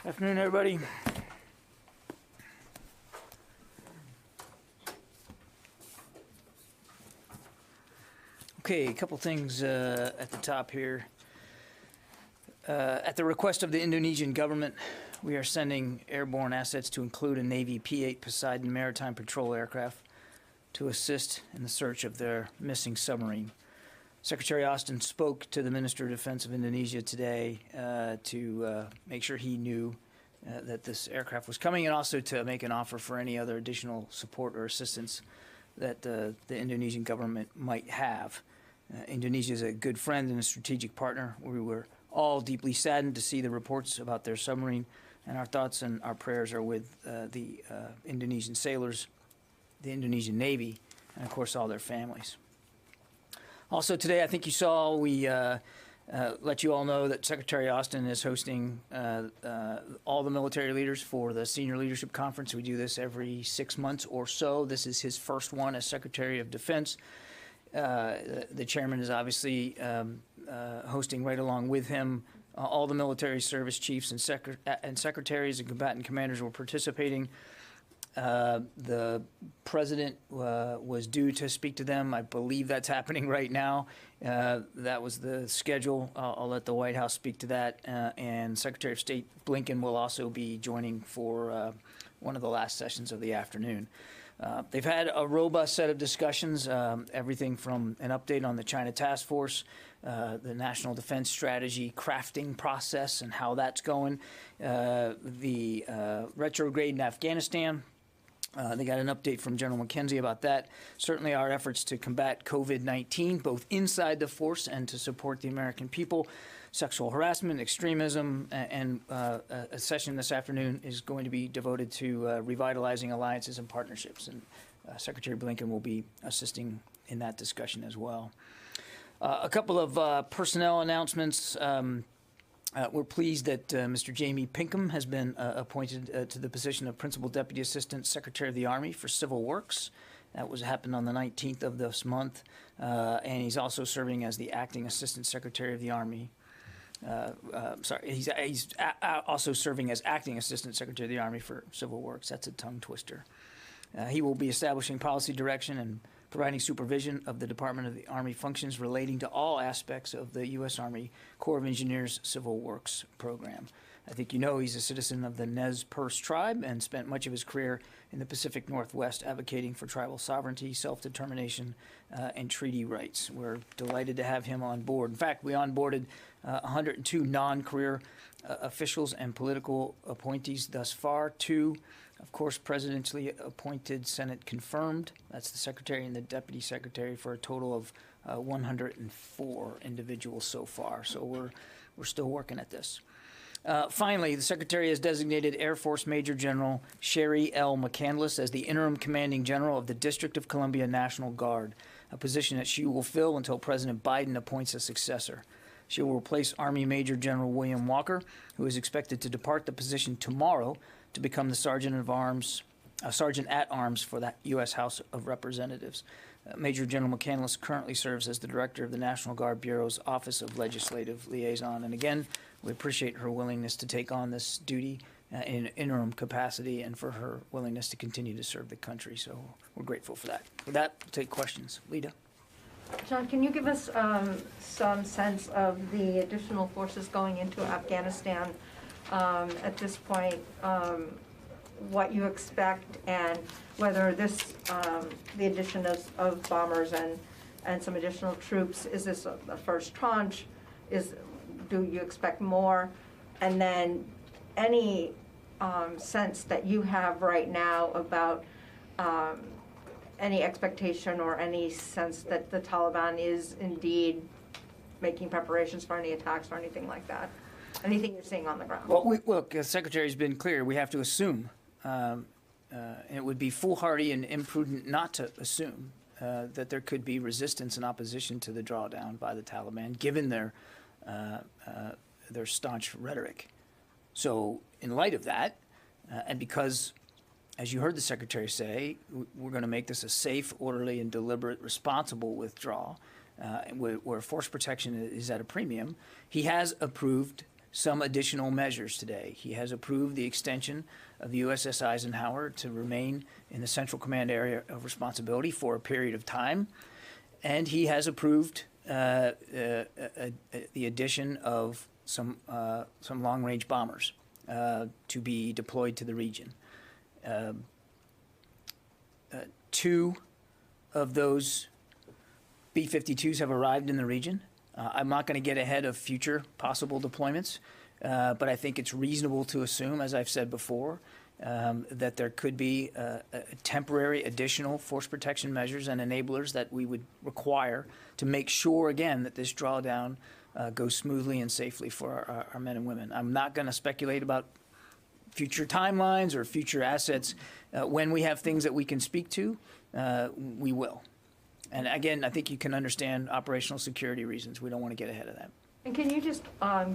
Afternoon, everybody. Okay, a couple things at the top here. At the request of the Indonesian government, we are sending airborne assets to include a Navy P-8 Poseidon maritime patrol aircraft to assist in the search of their missing submarine. Secretary Austin spoke to the Minister of Defense of Indonesia today to make sure he knew that this aircraft was coming, and also to make an offer for any other additional support or assistance that the Indonesian government might have. Indonesia is a good friend and a strategic partner. We were all deeply saddened to see the reports about their submarine, and our thoughts and our prayers are with the Indonesian sailors, the Indonesian Navy, and of course all their families. Also today, I think you saw, we let you all know that Secretary Austin is hosting all the military leaders for the Senior Leadership Conference. We do this every 6 months or so. This is his first one as Secretary of Defense. The chairman is obviously hosting right along with him. All the military service chiefs and secretaries and combatant commanders were participating. The president was due to speak to them. I believe that's happening right now. That was the schedule. I'll let the White House speak to that. And Secretary of State Blinken will also be joining for one of the last sessions of the afternoon. They've had a robust set of discussions, everything from an update on the China task force, the national defense strategy crafting process and how that's going, the retrograde in Afghanistan. They got an update from General McKenzie about that. Certainly our efforts to combat COVID-19, both inside the force and to support the American people. Sexual harassment, extremism, and a session this afternoon is going to be devoted to revitalizing alliances and partnerships. And Secretary Blinken will be assisting in that discussion as well. A couple of personnel announcements. We're pleased that Mr. Jamie Pinkham has been appointed to the position of Principal Deputy Assistant Secretary of the Army for Civil Works. That happened on the 19th of this month, and he's also serving as the Acting Assistant Secretary of the Army. He's also serving as Acting Assistant Secretary of the Army for Civil Works. That's a tongue twister. He will be establishing policy direction and providing supervision of the Department of the Army functions relating to all aspects of the U.S. Army Corps of Engineers Civil Works program. I think you know he's a citizen of the Nez Perce tribe and spent much of his career in the Pacific Northwest advocating for tribal sovereignty, self-determination, and treaty rights. We're delighted to have him on board. In fact, we onboarded 102 non-career officials and political appointees thus far. 2, of course, presidentially appointed, Senate confirmed. That's the Secretary and the Deputy Secretary, for a total of 104 individuals so far. So we're still working at this. Finally, the Secretary has designated Air Force Major General Sherry L. McCandless as the interim commanding general of the District of Columbia National Guard, a position that she will fill until President Biden appoints a successor. She will replace Army Major General William Walker, who is expected to depart the position tomorrow to become the Sergeant at Arms for the U.S. House of Representatives. Major General McCandless currently serves as the Director of the National Guard Bureau's Office of Legislative Liaison. And again, we appreciate her willingness to take on this duty in an interim capacity and for her willingness to continue to serve the country. So we're grateful for that. With that, we'll take questions. Lita. John, can you give us some sense of the additional forces going into Afghanistan at this point, what you expect, and whether this, the addition of bombers and some additional troops, is this a first tranche? Do you expect more? And then any sense that you have right now about any expectation or any sense that the Taliban is indeed making preparations for any attacks or anything like that? Anything you're seeing on the ground? Well, look, the Secretary's been clear. We have to assume. And it would be foolhardy and imprudent not to assume that there could be resistance and opposition to the drawdown by the Taliban, given their staunch rhetoric. So in light of that, and because, as you heard the Secretary say, we're going to make this a safe, orderly, and deliberate, responsible withdrawal, where force protection is at a premium, he has approved some additional measures today. He has approved the extension of the USS Eisenhower to remain in the Central Command area of responsibility for a period of time, and he has approved the addition of some long-range bombers to be deployed to the region. Two of those B-52s have arrived in the region. I'm not going to get ahead of future possible deployments, but I think it's reasonable to assume, as I've said before, that there could be temporary additional force protection measures and enablers that we would require to make sure, again, that this drawdown goes smoothly and safely for our men and women. I'm not going to speculate about future timelines or future assets. When we have things that we can speak to, we will. And again, I think you can understand operational security reasons. We don't want to get ahead of that. And can you just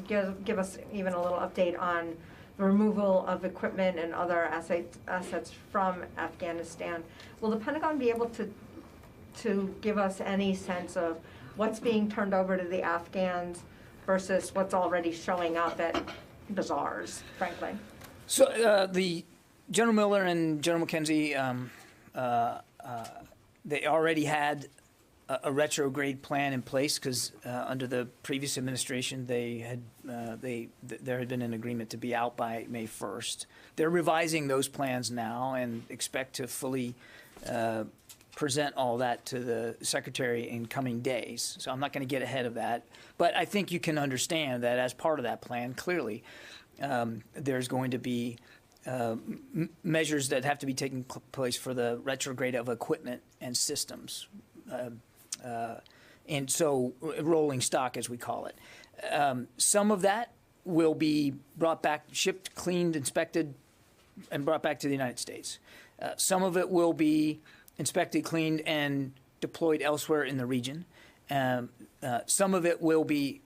give us even a little update on the removal of equipment and other assets from Afghanistan? Will the Pentagon be able to give us any sense of what's being turned over to the Afghans versus what's already showing up at bazaars, frankly? So the General Miller and General McKenzie, they already had a retrograde plan in place because under the previous administration, there had been an agreement to be out by May 1st. They're revising those plans now and expect to fully present all that to the Secretary in coming days. So I'm not going to get ahead of that. But I think you can understand that as part of that plan, clearly, there's going to be measures that have to be taken place for the retrograde of equipment and systems. And so rolling stock, as we call it. Some of that will be brought back, shipped, cleaned, inspected, and brought back to the United States. Some of it will be inspected, cleaned, and deployed elsewhere in the region. Some of it will be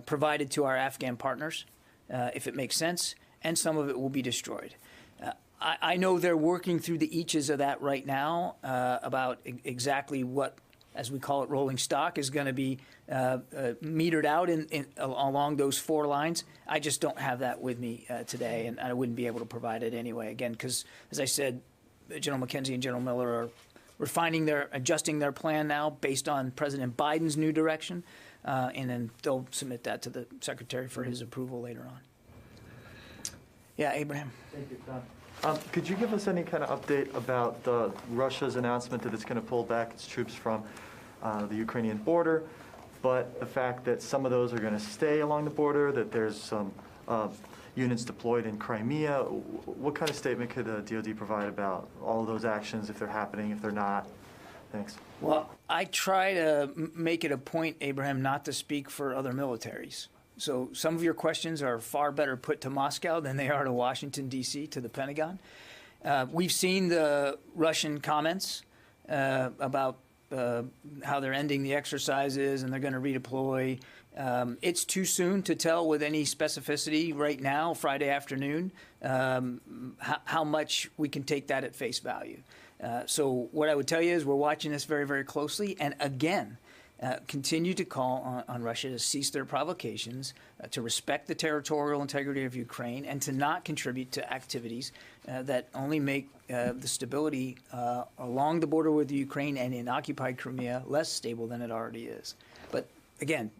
provided to our Afghan partners, if it makes sense, and some of it will be destroyed. I know they're working through the eaches of that right now about exactly what, as we call it, rolling stock is going to be metered out along those four lines. I just don't have that with me today, and I wouldn't be able to provide it anyway. Again, because, as I said, General McKenzie and General Miller are adjusting their plan now based on President Biden's new direction, and then they'll submit that to the Secretary for his approval later on. Yeah, Abraham. Thank you, John. Could you give us any kind of update about Russia's announcement that it's going to pull back its troops from the Ukrainian border, but the fact that some of those are going to stay along the border, that there's some units deployed in Crimea? What kind of statement could the DoD provide about all of those actions, if they're happening, if they're not? Thanks. Well, I try to make it a point, Abraham, not to speak for other militaries. So some of your questions are far better put to Moscow than they are to Washington, D.C., to the Pentagon. We've seen the Russian comments about how they're ending the exercises and they're going to redeploy. It's too soon to tell with any specificity right now, Friday afternoon, how much we can take that at face value. So what I would tell you is we're watching this very, very closely. And again, continue to call on Russia to cease their provocations, to respect the territorial integrity of Ukraine, and to not contribute to activities that only make the stability along the border with Ukraine and in occupied Crimea less stable than it already is. But again,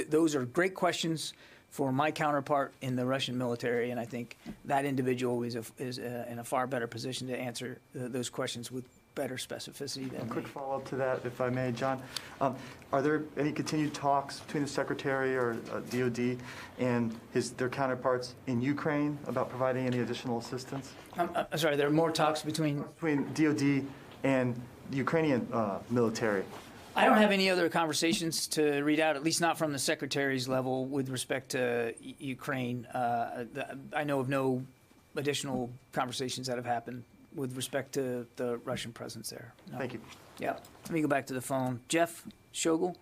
those are great questions for my counterpart in the Russian military, and I think that individual is in a far better position to answer those questions with better specificity than A quick me. follow-up to that, if I may, John. Are there any continued talks between the Secretary or DoD and their counterparts in Ukraine about providing any additional assistance? I'm sorry, there are more talks between... Between DoD and the Ukrainian military. I don't have any other conversations to read out, at least not from the Secretary's level with respect to Ukraine. I know of no additional conversations that have happened with respect to the Russian presence there. No. Thank you. Yeah. Let me go back to the phone. Jeff Shogel?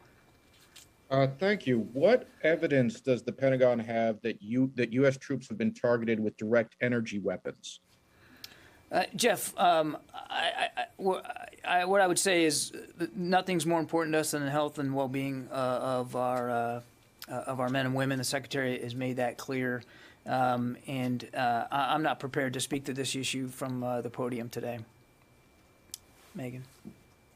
Thank you. What evidence does the Pentagon have that U.S. troops have been targeted with direct energy weapons? Jeff, what I would say is nothing's more important to us than the health and well-being of our of our men and women. The Secretary has made that clear. I'm not prepared to speak to this issue from the podium today. Megan?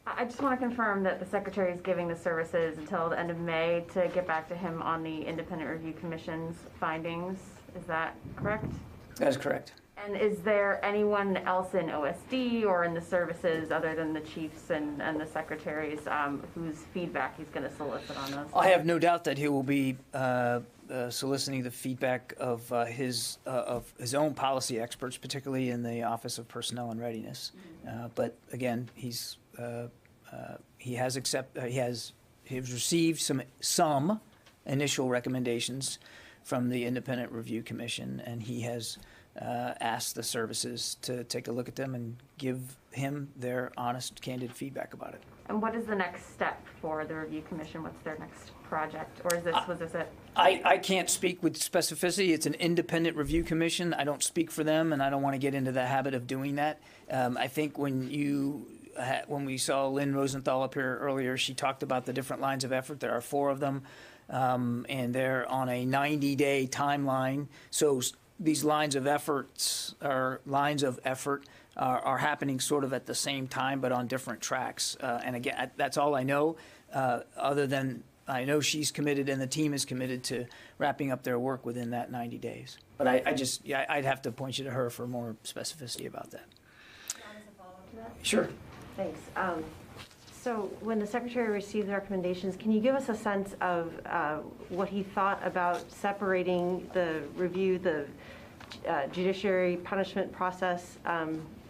I just want to confirm that the Secretary is giving the services until the end of May to get back to him on the Independent Review Commission's findings. Is that correct? That is correct. And is there anyone else in OSD or in the services other than the chiefs and the secretaries whose feedback he's going to solicit on those? I have no doubt that he will be soliciting the feedback of his own policy experts, particularly in the Office of Personnel and Readiness. But again, he has received some initial recommendations from the Independent Review Commission, and he has asked the services to take a look at them and give him their honest, candid feedback about it. And what is the next step for the Review Commission? What's their next project? Or was this it? I can't speak with specificity. It's an independent review commission. I don't speak for them, and I don't want to get into the habit of doing that. I think when we saw Lynn Rosenthal up here earlier, she talked about the different lines of effort. There are 4 of them, and they're on a 90-day timeline. So these lines of effort are happening sort of at the same time, but on different tracks. And again, that's all I know, other than I know she's committed and the team is committed to wrapping up their work within that 90 days. But I'd have to point you to her for more specificity about that. Sure. Thanks. So when the Secretary received the recommendations, can you give us a sense of what he thought about separating the review, the judiciary punishment process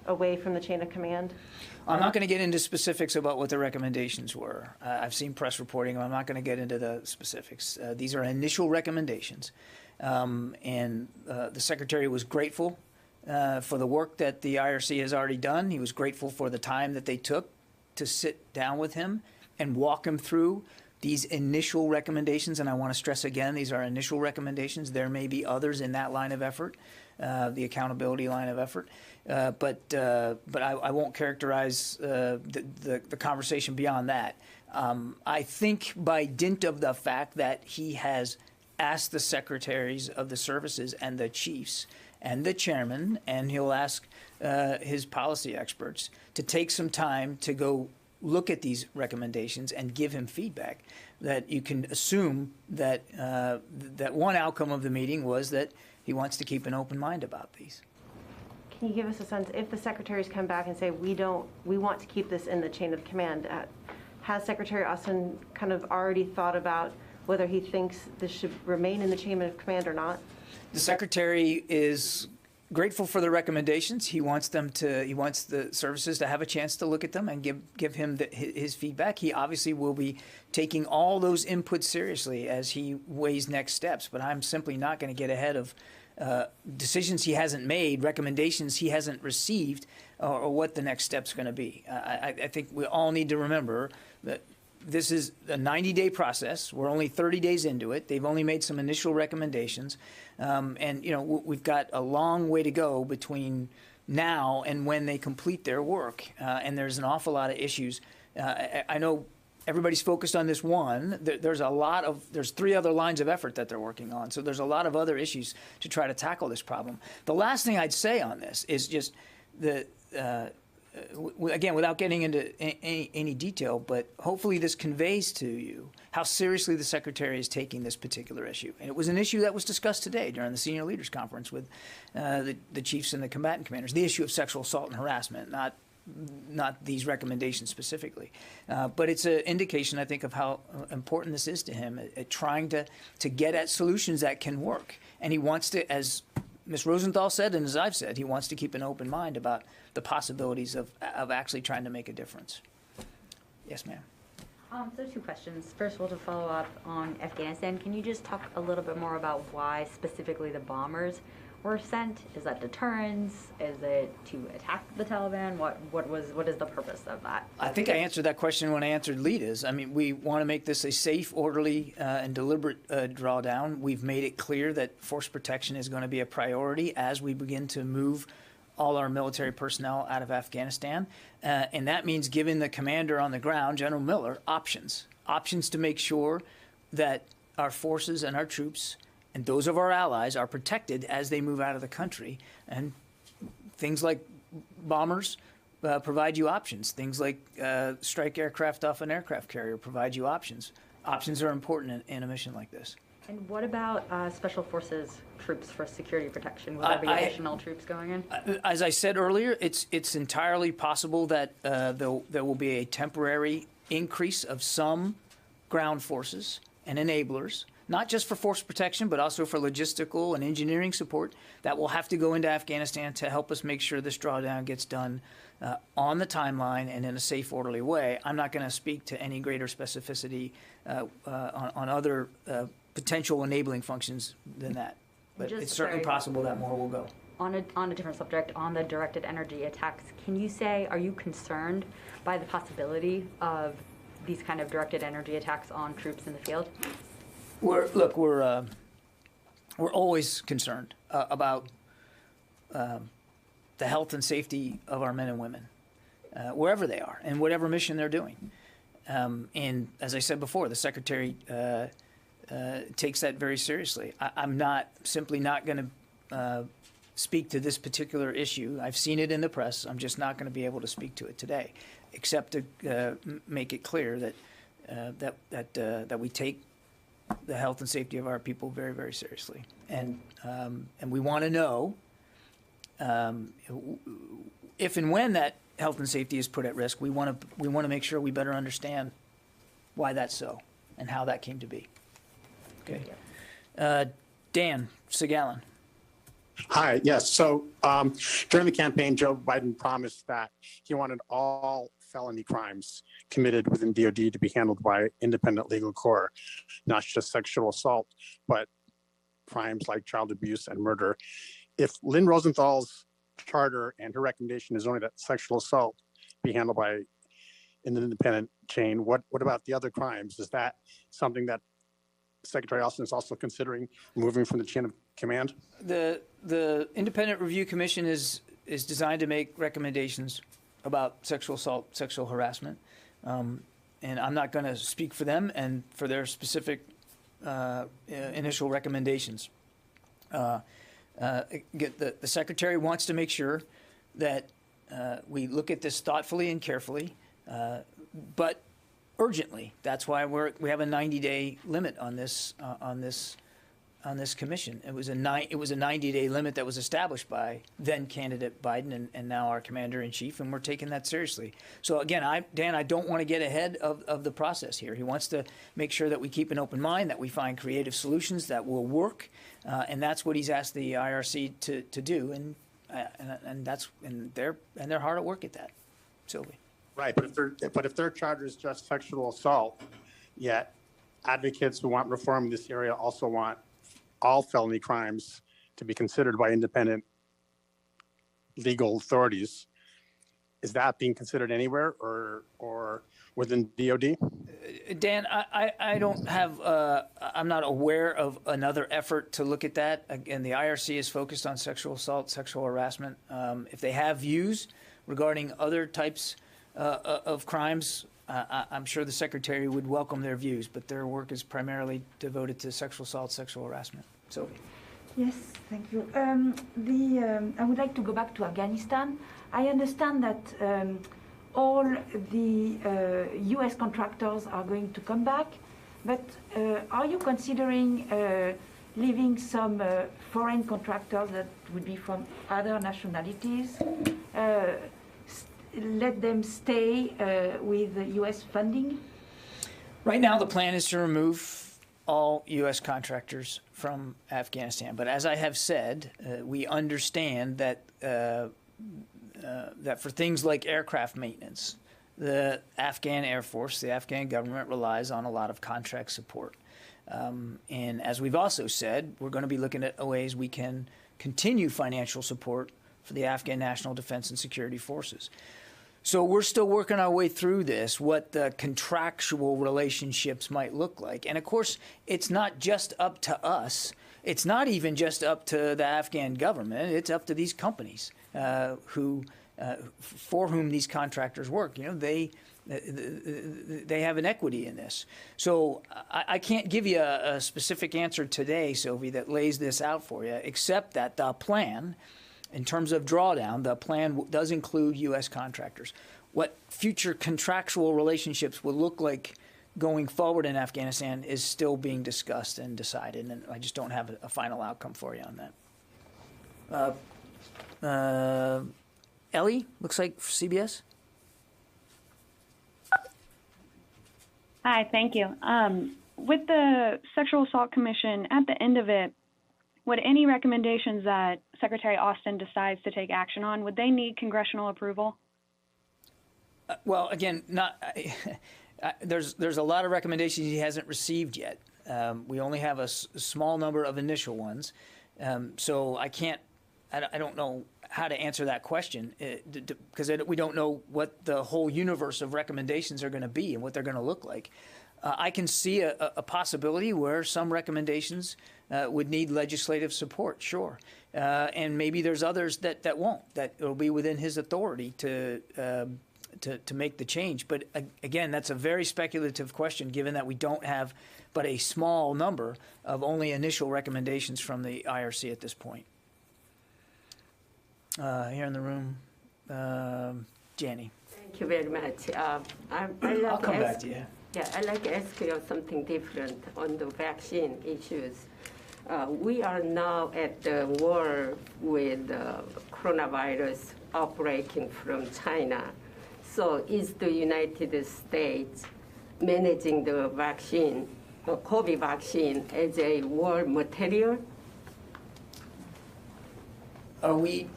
away from the chain of command? I'm not going to get into specifics about what the recommendations were. I've seen press reporting. I'm not going to get into the specifics. These are initial recommendations. And the Secretary was grateful for the work that the IRC has already done. He was grateful for the time that they took to sit down with him and walk him through these initial recommendations. And I want to stress again, these are initial recommendations. There may be others in that line of effort, the accountability line of effort. But I won't characterize the conversation beyond that. I think by dint of the fact that he has asked the secretaries of the services and the chiefs and the chairman, and he'll ask his policy experts to take some time to go look at these recommendations and give him feedback, that you can assume that that one outcome of the meeting was that he wants to keep an open mind about these. Can you give us a sense, if the secretaries come back and say, we want to keep this in the chain of command, has Secretary Austin kind of already thought about whether he thinks this should remain in the chain of command or not? The Secretary is grateful for the recommendations. He wants the services to have a chance to look at them and give him his feedback. He obviously will be taking all those inputs seriously as he weighs next steps, but I'm simply not going to get ahead of decisions he hasn't made, recommendations he hasn't received, or what the next step's going to be. I think we all need to remember that this is a 90-day process. We're only 30 days into it. They've only made some initial recommendations. And, we've got a long way to go between now and when they complete their work. And there's an awful lot of issues. I know everybody's focused on this one. There's 3 other lines of effort that they're working on. So there's a lot of other issues to try to tackle this problem. The last thing I'd say on this is just again, without getting into any detail, but hopefully this conveys to you how seriously the Secretary is taking this particular issue. And it was an issue that was discussed today during the Senior Leaders Conference with the chiefs and the combatant commanders, the issue of sexual assault and harassment, not these recommendations specifically. But it's an indication, I think, of how important this is to him, at trying to get at solutions that can work. And he wants to, as Ms. Rosenthal said, and as I've said, he wants to keep an open mind about the possibilities of actually trying to make a difference. Yes, ma'am. So 2 questions. First of all, to follow up on Afghanistan, can you just talk a little bit more about why specifically the bombers were sent? Is that deterrence? Is it to attack the Taliban? What is the purpose of that? I think I answered that question when I answered Lita's. I mean, we want to make this a safe, orderly, and deliberate drawdown. We've made it clear that force protection is going to be a priority as we begin to move all our military personnel out of Afghanistan. And that means giving the commander on the ground, General Miller, options to make sure that our forces and our troops and those of our allies are protected as they move out of the country. And things like bombers provide you options. Things like strike aircraft off an aircraft carrier provide you options. Options are important in a mission like this. And what about Special Forces troops for security protection? Will there be additional troops going in? As I said earlier, it's entirely possible that there will be a temporary increase of some ground forces and enablers, not just for force protection, but also for logistical and engineering support that will have to go into Afghanistan to help us make sure this drawdown gets done on the timeline and in a safe, orderly way. I'm not going to speak to any greater specificity on other potential enabling functions than that. But Just it's certainly sorry. possible that more will go. On a different subject, on the directed energy attacks, can you say, are you concerned by the possibility of these kind of directed energy attacks on troops in the field? We're always concerned about the health and safety of our men and women, wherever they are and whatever mission they're doing. And as I said before, the Secretary takes that very seriously. I'm simply not going to speak to this particular issue. I've seen it in the press. I'm just not going to be able to speak to it today, except to make it clear that we take the health and safety of our people very, very seriously, and we want to know if and when that health and safety is put at risk. We want to make sure we better understand why that's so and how that came to be. Okay, Dan Segalin. Hi, yes. So during the campaign, Joe Biden promised that he wanted all felony crimes committed within DOD to be handled by independent legal corps, not just sexual assault, but crimes like child abuse and murder. If Lynn Rosenthal's charter and her recommendation is only that sexual assault be handled by an independent chain, what about the other crimes? Is that something that Secretary Austin is also considering moving from the chain of command? The Independent Review Commission is designed to make recommendations about sexual assault, sexual harassment, and I'm not going to speak for them and for their specific initial recommendations. The Secretary wants to make sure that we look at this thoughtfully and carefully, but urgently. That's why we have a 90-day limit on this commission. It was a 90-day limit that was established by then candidate Biden and now our commander in chief, and we're taking that seriously. So again, Dan, I don't want to get ahead of the process here. He wants to make sure that we keep an open mind, that we find creative solutions that will work, and that's what he's asked the IRC to do, and they're hard at work at that. Sylvie. Right, but if their charge is just sexual assault, yet advocates who want reform in this area also want all felony crimes to be considered by independent legal authorities, is that being considered anywhere or within DOD? Dan, I don't have, I'm not aware of another effort to look at that. Again, the IRC is focused on sexual assault, sexual harassment. If they have views regarding other types of crimes, I'm sure the Secretary would welcome their views, but their work is primarily devoted to sexual assault, sexual harassment. Sylvie. Yes, thank you. I would like to go back to Afghanistan. I understand that all the U.S. contractors are going to come back, but are you considering leaving some foreign contractors that would be from other nationalities, let them stay with the U.S. funding? Right now, the plan is to remove all U.S. contractors from Afghanistan. But as I have said, we understand that that for things like aircraft maintenance, the Afghan Air Force, the Afghan government relies on a lot of contract support. And as we've also said, we're going to be looking at ways we can continue financial support for the Afghan National Defense and Security Forces. So we're still working our way through this, what the contractual relationships might look like. And of course, it's not just up to us. It's not even just up to the Afghan government. It's up to these companies for whom these contractors work. You know, They have an equity in this. So I can't give you a specific answer today, Sylvie, that lays this out for you, except that the plan, in terms of drawdown, the plan does include U.S. contractors. What future contractual relationships will look like going forward in Afghanistan is still being discussed and decided, and I just don't have a final outcome for you on that. Ellie, looks like CBS. Hi, thank you. With the Sexual Assault Commission, at the end of it, would any recommendations that Secretary Austin decides to take action on, would they need congressional approval? Well, again, there's a lot of recommendations he hasn't received yet. We only have a small number of initial ones, so I don't know how to answer that question because we don't know what the whole universe of recommendations are going to be and what they're going to look like. I can see a possibility where some recommendations would need legislative support, sure, and maybe there's others that won't. That will be within his authority to make the change. But again, that's a very speculative question, given that we don't have but a small number of only initial recommendations from the IRC at this point. Here in the room, Janie. Thank you very much. I'll come back to you. Yeah, I'd like to ask you something different on the vaccine issues. We are now at the war with coronavirus outbreaking from China. So is the United States managing the vaccine, COVID vaccine, as a war material? Are we,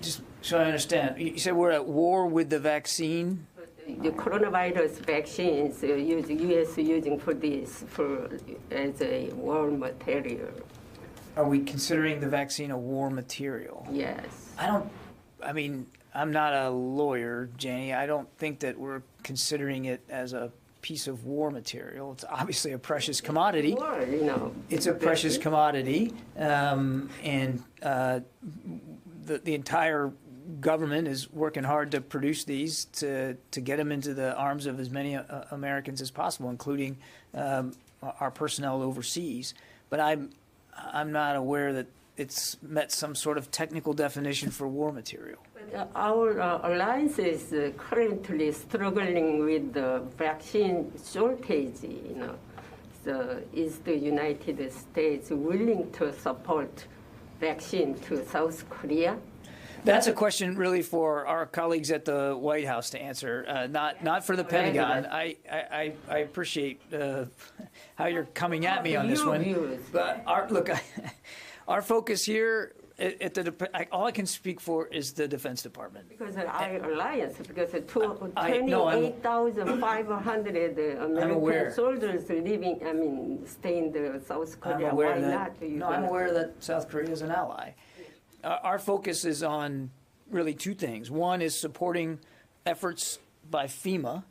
just so I understand, you said we're at war with the vaccine? The coronavirus vaccines, U.S. using for this as a war material. Are we considering the vaccine a war material? Yes. I'm not a lawyer, Janie. I don't think that we're considering it as a piece of war material. It's obviously a precious commodity. War, It's a precious commodity, and the entire government is working hard to produce these to get them into the arms of as many Americans as possible, including our personnel overseas. But I'm not aware that it's met some sort of technical definition for war material. Our alliance is currently struggling with the vaccine shortage, So is the United States willing to support vaccine to South Korea? That's a question really for our colleagues at the White House to answer, not for the Pentagon. I appreciate how you're coming at me on this one. But our focus here all I can speak for is the Defense Department. Because our alliance, because 28,500 American soldiers staying in South Korea. Why not? I'm aware that South Korea is an ally. Our focus is on really two things. One is supporting efforts by FEMA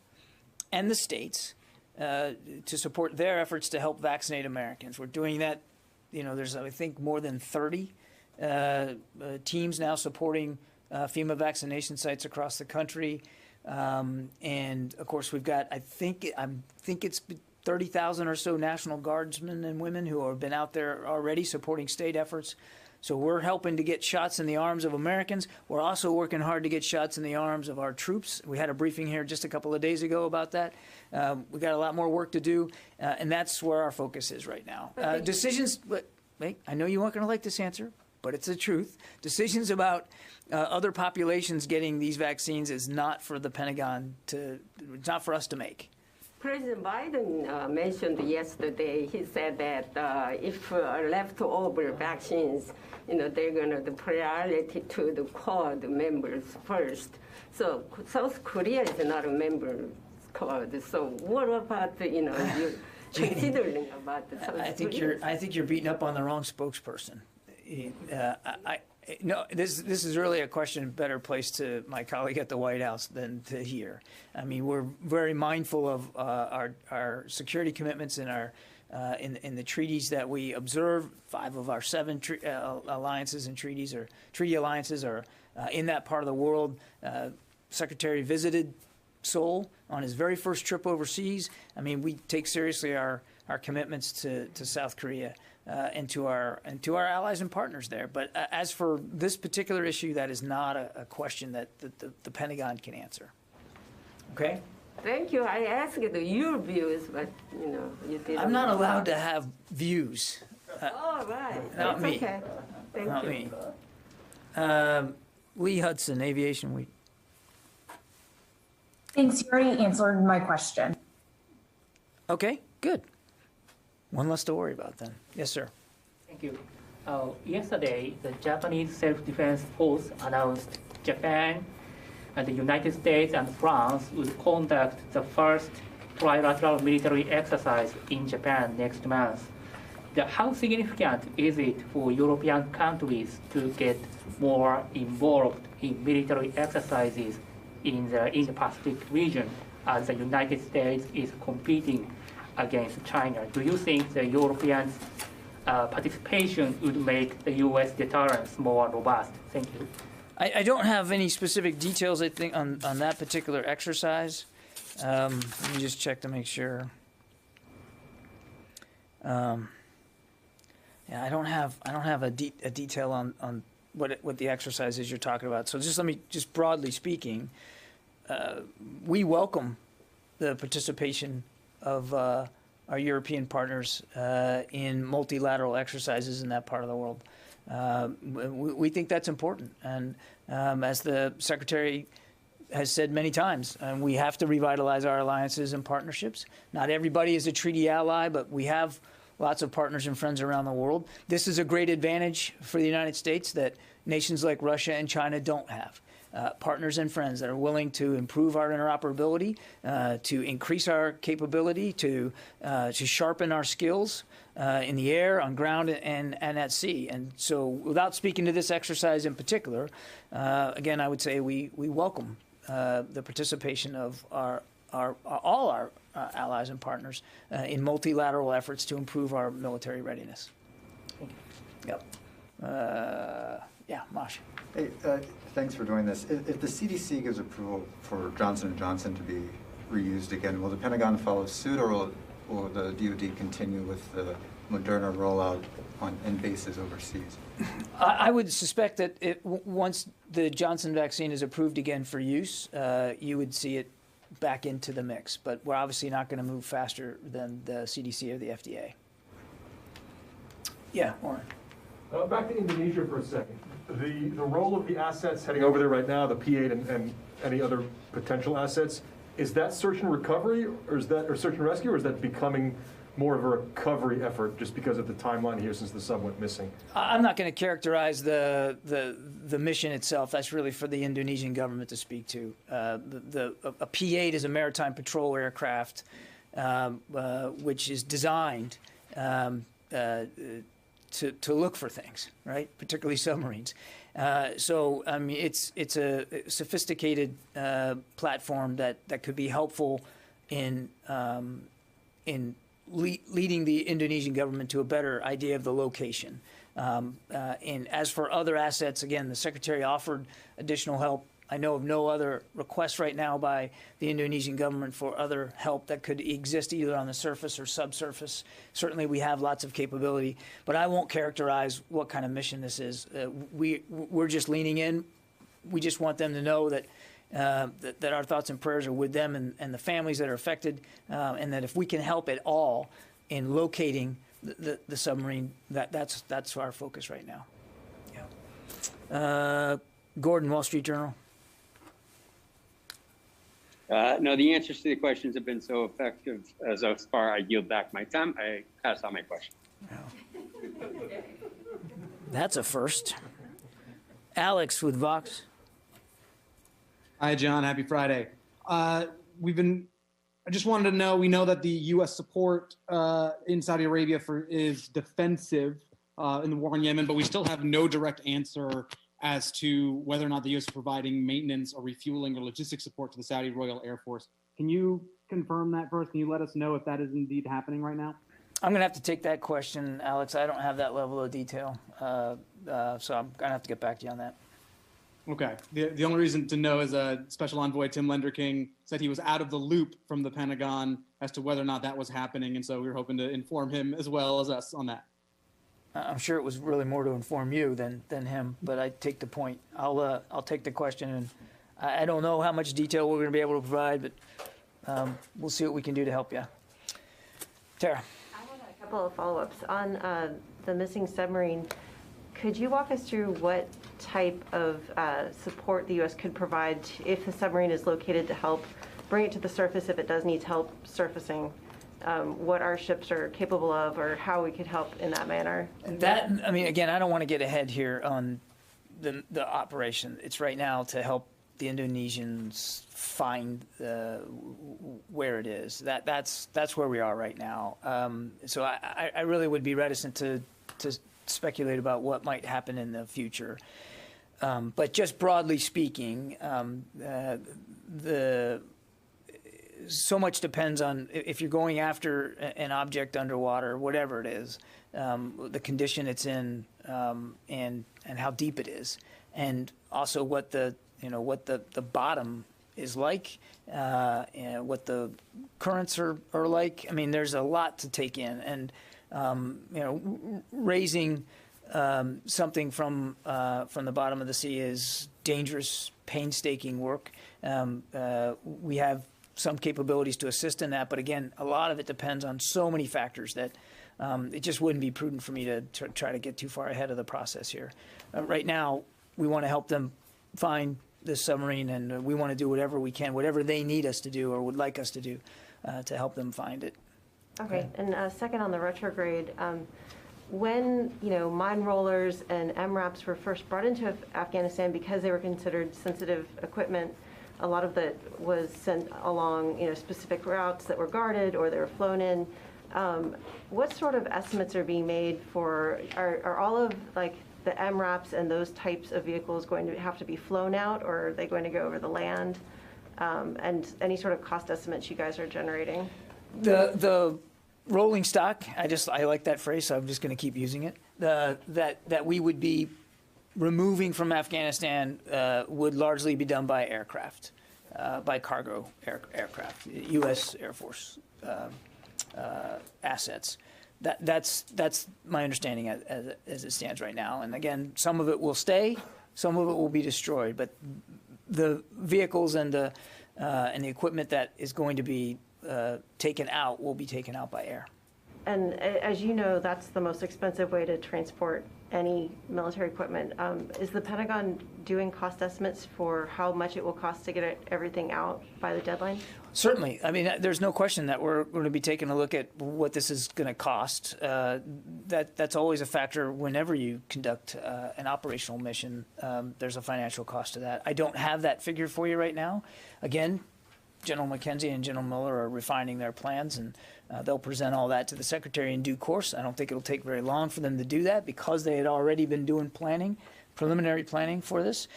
and the states to support their efforts to help vaccinate Americans. We're doing that. There's, I think, more than 30 teams now supporting FEMA vaccination sites across the country. And, of course, we've got, I think it's 30,000 or so National Guardsmen and women who have been out there already supporting state efforts. So we're helping to get shots in the arms of Americans. We're also working hard to get shots in the arms of our troops. We had a briefing here just a couple of days ago about that. We've got a lot more work to do, and that's where our focus is right now. Decisions, wait, I know you aren't going to like this answer, but it's the truth. Decisions about other populations getting these vaccines is not for the Pentagon it's not for us to make. President Biden mentioned yesterday, he said that if leftover vaccines, they're going to the priority to the Quad members first. So South Korea is not a member Quad. So what about you considering about the South Korea? I think you're beating up on the wrong spokesperson. No, this is really a question better placed to my colleague at the White House than to here. I mean, we're very mindful of our security commitments and our in the treaties that we observe. 5 of our 7 alliances and treaty alliances are in that part of the world. Secretary visited Seoul on his very first trip overseas. I mean, we take seriously our commitments to South Korea and to our allies and partners there. But as for this particular issue, that is not a question that the Pentagon can answer. Okay? Thank you. I asked your views, but you didn't. I'm not allowed to have views. Oh, right. Not That's me. Okay. Thank Not you. me. Lee Hudson, Aviation Week. Thanks. You already answered my question. Okay, good. One less to worry about then. Yes, sir. Thank you. Yesterday, the Japanese Self-Defense Force announced Japan and the United States and France would conduct the first trilateral military exercise in Japan next month. How significant is it for European countries to get more involved in military exercises in the Pacific region as the United States is competing against China? Do you think the Europeans' participation would make the U.S. deterrence more robust? Thank you. I don't have any specific details, I think, on that particular exercise. Let me just check to make sure. Yeah, I don't have a detail on what the exercise is you're talking about. So just broadly speaking, we welcome the participation of our European partners in multilateral exercises in that part of the world. We think that's important, and as the Secretary has said many times, we have to revitalize our alliances and partnerships. Not everybody is a treaty ally, but we have lots of partners and friends around the world. This is a great advantage for the United States that nations like Russia and China don't have. Partners and friends that are willing to improve our interoperability, to increase our capability, to sharpen our skills in the air, on ground, and at sea. And so without speaking to this exercise in particular, again, I would say we welcome the participation of all our allies and partners in multilateral efforts to improve our military readiness. Yep. Yeah, Mosh. Hey, thanks for doing this. If the CDC gives approval for Johnson & Johnson to be reused again, will the Pentagon follow suit, or will the DoD continue with the Moderna rollout in bases overseas? I would suspect that once the Johnson vaccine is approved again for use, you would see it back into the mix. But we're obviously not going to move faster than the CDC or the FDA. Yeah, Warren. Back to Indonesia for a second. The role of the assets heading over there right now, the P-8 and any other potential assets, is that search and recovery, or search and rescue, or is that becoming more of a recovery effort just because of the timeline here since the sub went missing? I'm not going to characterize the mission itself. That's really for the Indonesian government to speak to. A P-8 is a maritime patrol aircraft, which is designed to look for things, right? Particularly submarines. So I mean, it's a sophisticated platform that could be helpful in leading the Indonesian government to a better idea of the location. And as for other assets, again, the Secretary offered additional help. I know of no other requests right now by the Indonesian government for other help that could exist either on the surface or subsurface. Certainly we have lots of capability, but I won't characterize what kind of mission this is. We're just leaning in. We just want them to know that that our thoughts and prayers are with them and the families that are affected, and that if we can help at all in locating the submarine, that's our focus right now. Yeah. Gordon, Wall Street Journal. No, the answers to the questions have been so effective as thus far. I yield back my time. I pass on my question. That's a first. Alex with Vox. Hi, John. Happy Friday. I just wanted to know, we know that the U.S. support in Saudi Arabia is defensive in the war in Yemen, but we still have no direct answer as to whether or not the U.S. is providing maintenance or refueling or logistics support to the Saudi Royal Air Force. Can you confirm that first? Can you let us know if that is indeed happening right now? I'm going to have to take that question, Alex. I don't have that level of detail, so I'm going to have to get back to you on that. Okay. The only reason to know is Special Envoy Tim Lenderking said he was out of the loop from the Pentagon as to whether or not that was happening, and so we were hoping to inform him as well as us on that. I'm sure it was really more to inform you than him, but I take the point. I'll take the question, and I don't know how much detail we're going to be able to provide, but we'll see what we can do to help you. Tara. I have a couple of follow-ups on the missing submarine. Could you walk us through what type of support the U.S. could provide if the submarine is located to help bring it to the surface if it does need help surfacing? What our ships are capable of, or how we could help in that manner? That, I mean, again, I don't want to get ahead here on the operation. It's right now to help the Indonesians find where it is. That's where we are right now. So I really would be reticent to speculate about what might happen in the future. But just broadly speaking, so much depends on if you're going after an object underwater, whatever it is, the condition it's in, and how deep it is, and also what the bottom is like, and what the currents are like. I mean, there's a lot to take in, and raising something from the bottom of the sea is dangerous, painstaking work. We have some capabilities to assist in that, but again, a lot of it depends on so many factors that it just wouldn't be prudent for me to try to get too far ahead of the process here. Right now, we want to help them find this submarine, and we want to do whatever we can, whatever they need us to do or would like us to do to help them find it. Okay, and second on the retrograde, when mine rollers and MRAPs were first brought into Afghanistan because they were considered sensitive equipment, a lot of that was sent along specific routes that were guarded or they were flown in. What sort of estimates are being made for, are all of the MRAPs and those types of vehicles going to have to be flown out, or are they going to go over the land? And any sort of cost estimates you guys are generating? The rolling stock, I like that phrase, so I'm just going to keep using it. That we would be removing from Afghanistan would largely be done by aircraft, by cargo aircraft, U.S. Air Force assets. That's my understanding as it stands right now. And again, some of it will stay, some of it will be destroyed. But the vehicles and the equipment that is going to be taken out will be taken out by air. And as you know, that's the most expensive way to transport any military equipment. Is the Pentagon doing cost estimates for how much it will cost to get everything out by the deadline? Certainly. I mean, there's no question that we're going to be taking a look at what this is going to cost. That's always a factor whenever you conduct an operational mission. There's a financial cost to that. I don't have that figure for you right now. Again, General McKenzie and General Miller are refining their plans, and they'll present all that to the Secretary in due course. I don't think it'll take very long for them to do that because they had already been doing preliminary planning for this.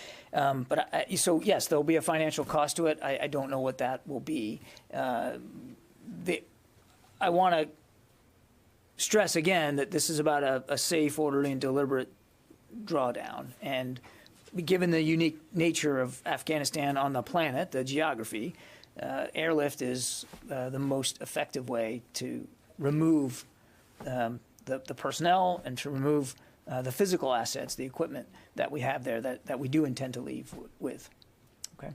So yes, there'll be a financial cost to it. I don't know what that will be. I want to stress again that this is about a safe, orderly, and deliberate drawdown. And given the unique nature of Afghanistan on the planet, the geography, airlift is the most effective way to remove the personnel and to remove the physical assets, the equipment that we have there that we do intend to leave with. Okay.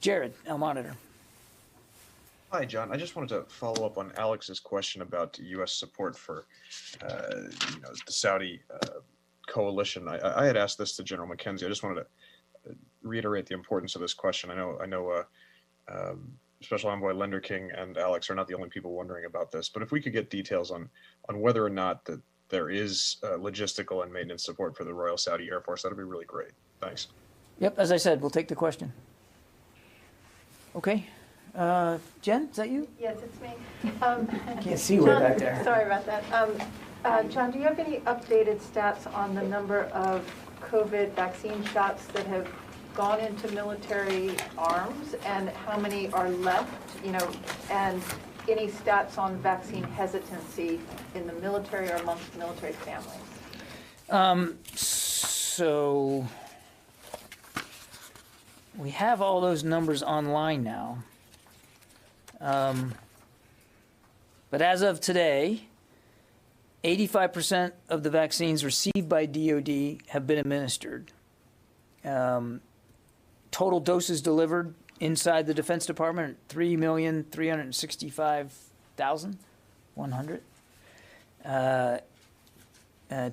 Jared, El Monitor. Hi, John. I just wanted to follow up on Alex's question about U.S. support for the Saudi coalition. I had asked this to General McKenzie. I just wanted to reiterate the importance of this question. I know Special Envoy Lenderking and Alex are not the only people wondering about this, but if we could get details on whether or not that there is logistical and maintenance support for the Royal Saudi Air Force, that'd be really great. Thanks. Yep, as I said, we'll take the question. Okay. Jen, is that you? Yes, it's me. Can't see way back there. Sorry about that. John, do you have any updated stats on the number of COVID vaccine shots that have gone into military arms, and how many are left, and any stats on vaccine hesitancy in the military or amongst military families? So we have all those numbers online now. But as of today, 85% of the vaccines received by DoD have been administered. Total doses delivered inside the Defense Department, 3,365,100.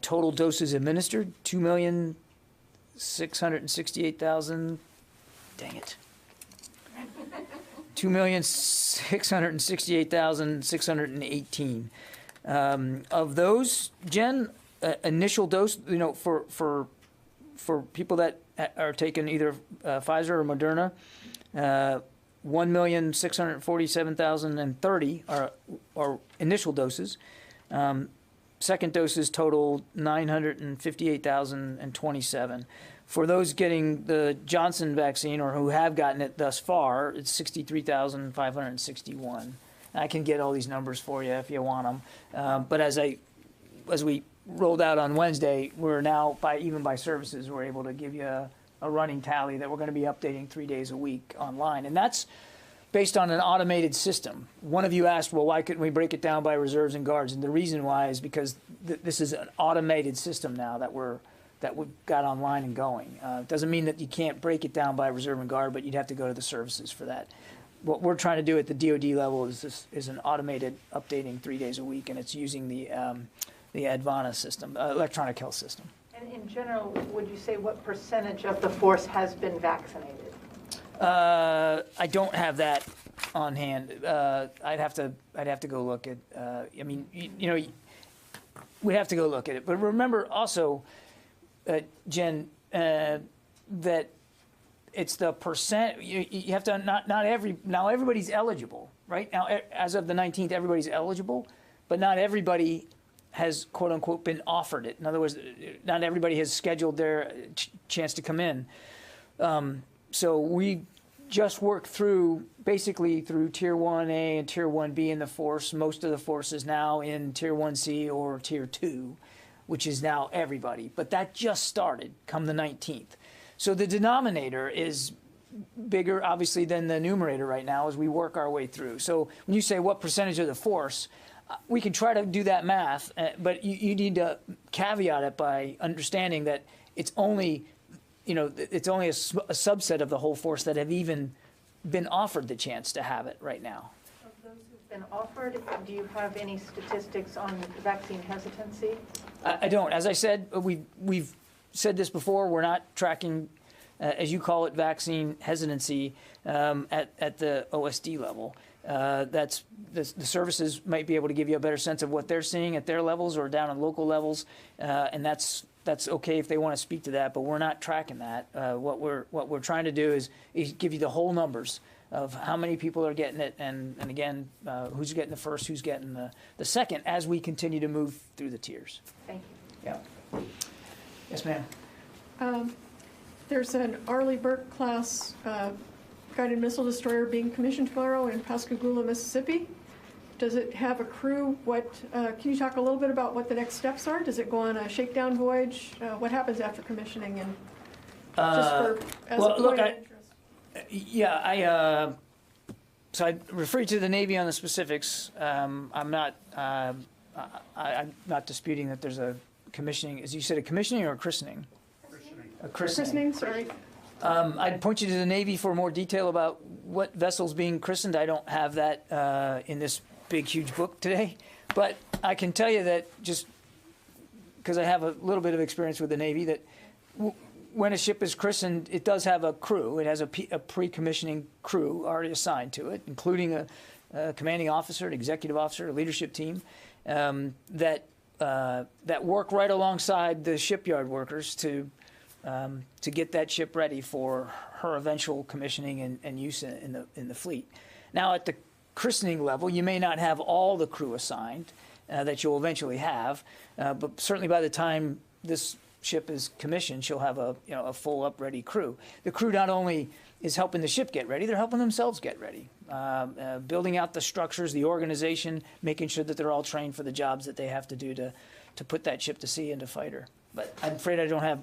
Total doses administered, 2,668,000. Dang it. 2,668,618. Of those, Jen, initial dose, for people that are taking either Pfizer or Moderna, 1,647,030 are initial doses. Second doses total 958,027. For those getting the Johnson vaccine or who have gotten it thus far, it's 63,561. I can get all these numbers for you if you want them. But as we rolled out on Wednesday, we're now, even by services, we're able to give you a running tally that we're going to be updating 3 days a week online. And that's based on an automated system. One of you asked, well, why couldn't we break it down by reserves and guards? And the reason why is because this is an automated system now that we've got online and going. It doesn't mean that you can't break it down by reserve and guard, but you'd have to go to the services for that. What we're trying to do at the DoD level is an automated updating 3 days a week, and it's using the Advana system, electronic health system. And in general, would you say what percentage of the force has been vaccinated? I don't have that on hand. I'd have to go look at. We'd have to go look at it. But remember also, Jen, that it's the percent. You have to not everybody's eligible, right? Now, as of the 19th, everybody's eligible, but not everybody has, quote unquote, been offered it. In other words, not everybody has scheduled their chance to come in. So we just worked basically through Tier 1A and Tier 1B in the force. Most of the force is now in Tier 1C or Tier 2, which is now everybody. But that just started come the 19th. So the denominator is bigger, obviously, than the numerator right now as we work our way through. So when you say what percentage of the force, we can try to do that math, but you need to caveat it by understanding that it's only a subset of the whole force that have even been offered the chance to have it right now. Of those who've been offered, do you have any statistics on vaccine hesitancy? I don't. As I said, we've said this before. We're not tracking, as you call it, vaccine hesitancy at the OSD level. That's the services might be able to give you a better sense of what they're seeing at their levels or down at local levels, and that's okay if they want to speak to that. But we're not tracking that. What we're trying to do is give you the whole numbers of how many people are getting it, and again, who's getting the first, who's getting the second, as we continue to move through the tiers. Thank you. Yeah. Yes, ma'am. There's an Arleigh Burke-class guided missile destroyer being commissioned tomorrow in Pascagoula, Mississippi. Does it have a crew? Can you talk a little bit about what the next steps are? Does it go on a shakedown voyage? What happens after commissioning? And So I refer you to the Navy on the specifics. I'm not disputing that there's a commissioning. As you said, a commissioning or a christening? A christening. Sorry. I'd point you to the Navy for more detail about what vessel's being christened. I don't have that in this big, huge book today. But I can tell you that, just because I have a little bit of experience with the Navy, that when a ship is christened, it does have a crew. It has a pre-commissioning crew already assigned to it, including a commanding officer, an executive officer, a leadership team, that work right alongside the shipyard workers to get that ship ready for her eventual commissioning and use in the fleet. Now, at the christening level, you may not have all the crew assigned that you'll eventually have, but certainly by the time this ship is commissioned, she'll have a full up ready crew. The crew not only is helping the ship get ready, they're helping themselves get ready, building out the structures, the organization, making sure that they're all trained for the jobs that they have to do to put that ship to sea and to fight her. But I'm afraid I don't have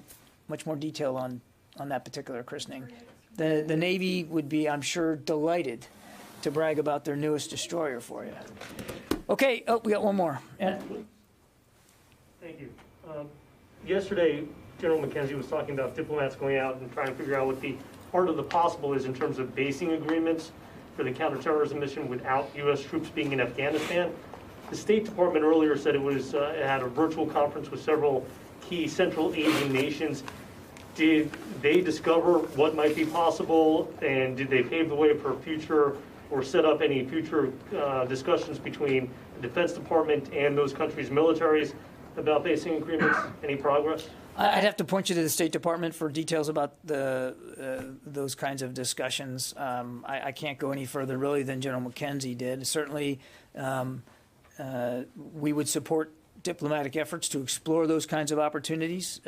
much more detail on that particular christening. the Navy would be, I'm sure, delighted to brag about their newest destroyer for you. Okay, oh, we got one more. Yeah. Thank you. Yesterday, General McKenzie was talking about diplomats going out and trying to figure out what the art of the possible is in terms of basing agreements for the counterterrorism mission without U.S. troops being in Afghanistan. The State Department earlier said it had a virtual conference with several key Central Asian nations. Did they discover what might be possible, and did they pave the way for future or set up any future discussions between the Defense Department and those countries' militaries about basing agreements? Any progress? I'd have to point you to the State Department for details about those kinds of discussions. I can't go any further really than General McKenzie did. Certainly, we would support diplomatic efforts to explore those kinds of opportunities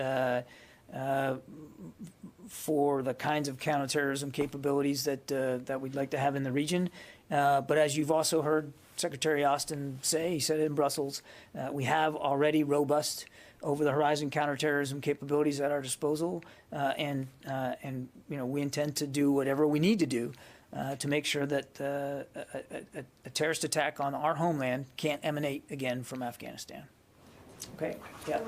for the kinds of counterterrorism capabilities that we'd like to have in the region. But as you've also heard Secretary Austin say, he said it in Brussels, we have already robust over-the-horizon counterterrorism capabilities at our disposal, and we intend to do whatever we need to do to make sure that a terrorist attack on our homeland can't emanate again from Afghanistan. Okay. Yeah.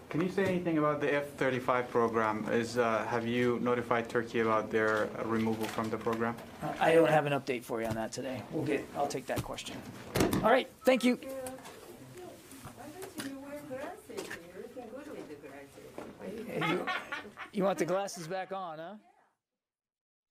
Can you say anything about the F-35 program? Have you notified Turkey about their removal from the program? I don't have an update for you on that today. I'll take that question. All right. Thank you. You want the glasses back on, huh?